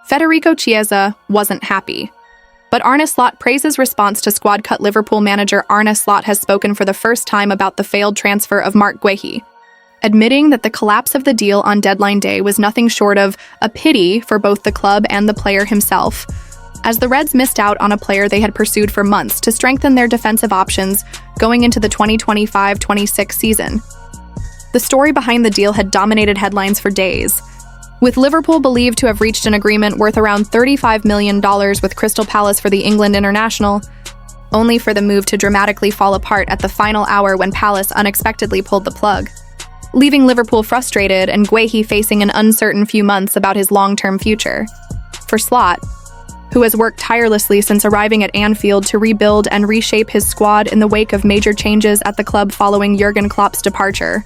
Federico Chiesa wasn't happy. But Arne Slot praises response to squad-cut Liverpool manager Arne Slot has spoken for the first time about the failed transfer of Marc Guehi, admitting that the collapse of the deal on deadline day was nothing short of a pity for both the club and the player himself, as the Reds missed out on a player they had pursued for months to strengthen their defensive options going into the 2025-26 season. The story behind the deal had dominated headlines for days, with Liverpool believed to have reached an agreement worth around $35 million with Crystal Palace for the England international, only for the move to dramatically fall apart at the final hour when Palace unexpectedly pulled the plug, leaving Liverpool frustrated and Guehi facing an uncertain few months about his long-term future. For Slot, who has worked tirelessly since arriving at Anfield to rebuild and reshape his squad in the wake of major changes at the club following Jurgen Klopp's departure,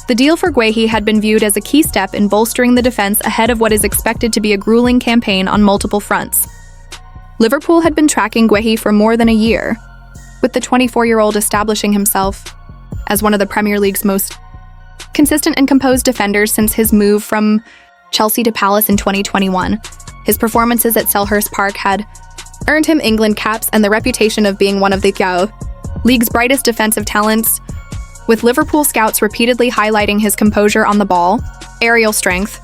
the deal for Guehi had been viewed as a key step in bolstering the defense ahead of what is expected to be a grueling campaign on multiple fronts. Liverpool had been tracking Guehi for more than a year, with the 24-year-old establishing himself as one of the Premier League's most consistent and composed defenders since his move from Chelsea to Palace in 2021. His performances at Selhurst Park had earned him England caps and the reputation of being one of the league's brightest defensive talents, with Liverpool scouts repeatedly highlighting his composure on the ball, aerial strength,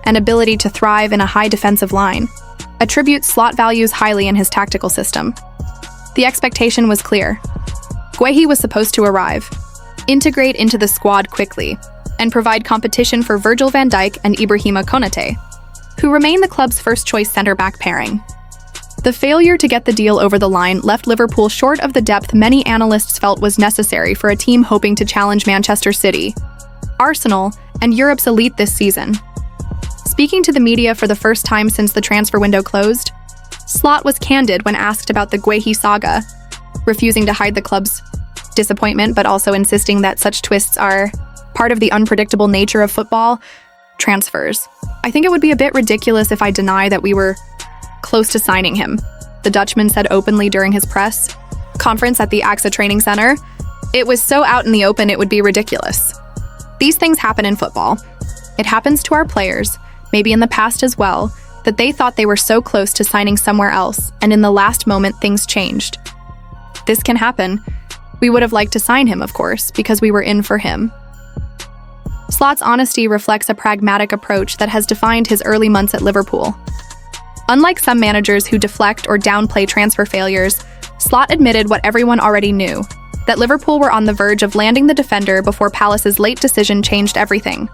and ability to thrive in a high defensive line, attributes Slot values highly in his tactical system. The expectation was clear. Guehi was supposed to arrive, integrate into the squad quickly, and provide competition for Virgil van Dijk and Ibrahima Konaté, who remain the club's first-choice centre-back pairing. The failure to get the deal over the line left Liverpool short of the depth many analysts felt was necessary for a team hoping to challenge Manchester City, Arsenal, and Europe's elite this season. Speaking to the media for the first time since the transfer window closed, Slot was candid when asked about the Guehi saga, refusing to hide the club's disappointment but also insisting that such twists are part of the unpredictable nature of football transfers. "I think it would be a bit ridiculous if I deny that we were close to signing him," the Dutchman said openly during his press conference at the AXA training center. "It was so out in the open it would be ridiculous. These things happen in football. It happens to our players, maybe in the past as well, that they thought they were so close to signing somewhere else, and in the last moment things changed. This can happen. We would have liked to sign him, of course, because we were in for him." Slot's honesty reflects a pragmatic approach that has defined his early months at Liverpool. Unlike some managers who deflect or downplay transfer failures, Slot admitted what everyone already knew, that Liverpool were on the verge of landing the defender before Palace's late decision changed everything.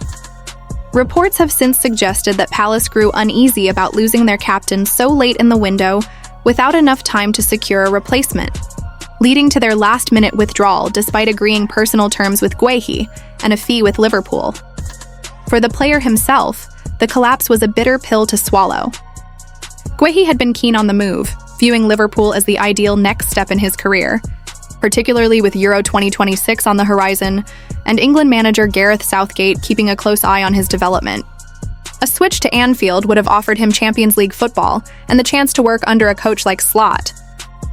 Reports have since suggested that Palace grew uneasy about losing their captain so late in the window without enough time to secure a replacement, leading to their last-minute withdrawal despite agreeing personal terms with Guehi and a fee with Liverpool. For the player himself, the collapse was a bitter pill to swallow. Guehi had been keen on the move, viewing Liverpool as the ideal next step in his career, particularly with Euro 2026 on the horizon and England manager Gareth Southgate keeping a close eye on his development. A switch to Anfield would have offered him Champions League football and the chance to work under a coach like Slot,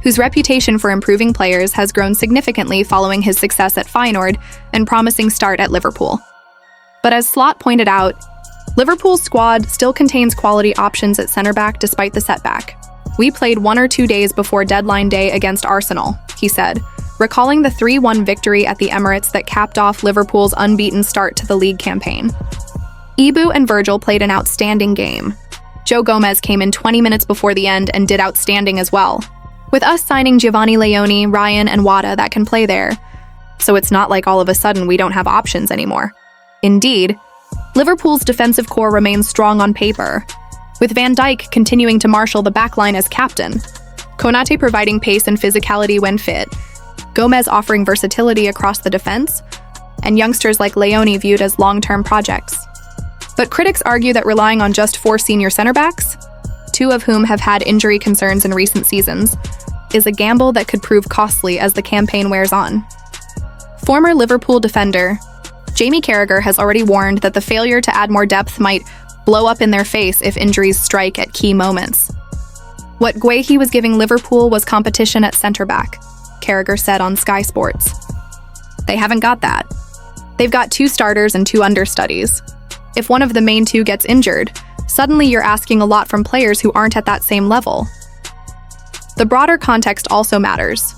whose reputation for improving players has grown significantly following his success at Feyenoord and promising start at Liverpool. But as Slot pointed out, Liverpool's squad still contains quality options at centre-back despite the setback. "We played 1 or 2 days before deadline day against Arsenal," he said, recalling the 3-1 victory at the Emirates that capped off Liverpool's unbeaten start to the league campaign. Ibu and Virgil played an outstanding game. Joe Gomez came in 20 minutes before the end and did outstanding as well. With us signing Giovanni Leoni, Ryan, and Wada that can play there, so it's not like all of a sudden we don't have options anymore. Indeed, Liverpool's defensive core remains strong on paper, with Van Dijk continuing to marshal the backline as captain, Konaté providing pace and physicality when fit, Gomez offering versatility across the defense, and youngsters like Leoni viewed as long-term projects. But critics argue that relying on just 4 senior center-backs, 2 of whom have had injury concerns in recent seasons, is a gamble that could prove costly as the campaign wears on. Former Liverpool defender Jamie Carragher has already warned that the failure to add more depth might blow up in their face if injuries strike at key moments. What Guehi was giving Liverpool was competition at centre-back, Carragher said on Sky Sports. They haven't got that. They've got 2 starters and 2 understudies. If one of the main 2 gets injured, Suddenly you're asking a lot from players who aren't at that same level. The broader context also matters.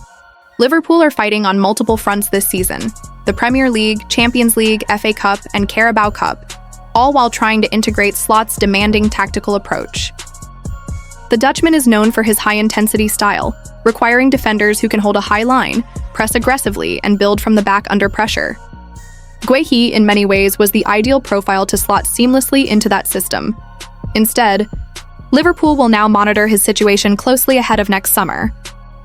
Liverpool are fighting on multiple fronts this season: the Premier League, Champions League, FA Cup, and Carabao Cup, all while trying to integrate Slot's demanding tactical approach. The Dutchman is known for his high-intensity style, requiring defenders who can hold a high line, press aggressively, and build from the back under pressure. Guehi, in many ways, was the ideal profile to slot seamlessly into that system. Instead, Liverpool will now monitor his situation closely ahead of next summer,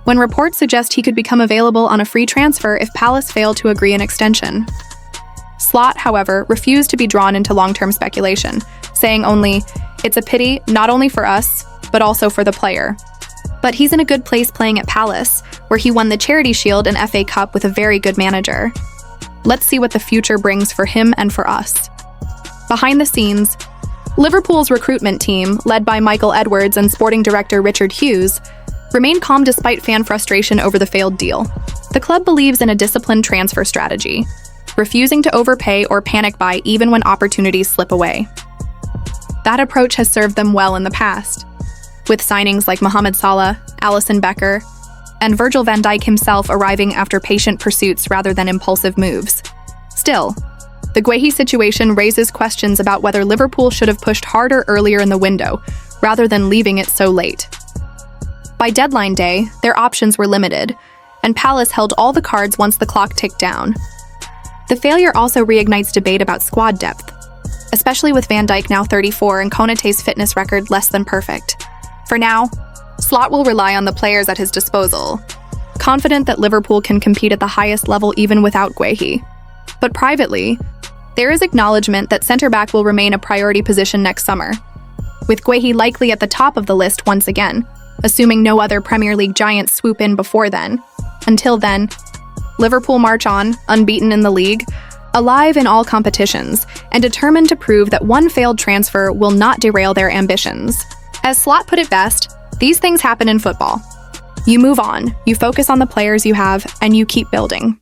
when reports suggest he could become available on a free transfer if Palace fail to agree an extension. Slot, however, refused to be drawn into long-term speculation, saying only, "It's a pity, not only for us, but also for the player." But he's in a good place playing at Palace, where he won the Charity Shield and FA Cup with a very good manager. Let's see what the future brings for him and for us. Behind the scenes, Liverpool's recruitment team, led by Michael Edwards and sporting director Richard Hughes, remained calm despite fan frustration over the failed deal. The club believes in a disciplined transfer strategy, refusing to overpay or panic buy even when opportunities slip away. That approach has served them well in the past, with signings like Mohamed Salah, Alisson Becker, and Virgil van Dijk himself arriving after patient pursuits rather than impulsive moves. Still, the Guehi situation raises questions about whether Liverpool should have pushed harder earlier in the window, rather than leaving it so late. By deadline day, their options were limited, and Palace held all the cards once the clock ticked down. The failure also reignites debate about squad depth, especially with Van Dijk now 34 and Konaté's fitness record less than perfect. For now, Slot will rely on the players at his disposal, confident that Liverpool can compete at the highest level even without Guehi. But privately, there is acknowledgement that centre-back will remain a priority position next summer, with Guehi likely at the top of the list once again, assuming no other Premier League giants swoop in before then. Until then, Liverpool march on, unbeaten in the league, alive in all competitions, and determined to prove that one failed transfer will not derail their ambitions. As Slot put it best, these things happen in football. You move on, you focus on the players you have, and you keep building.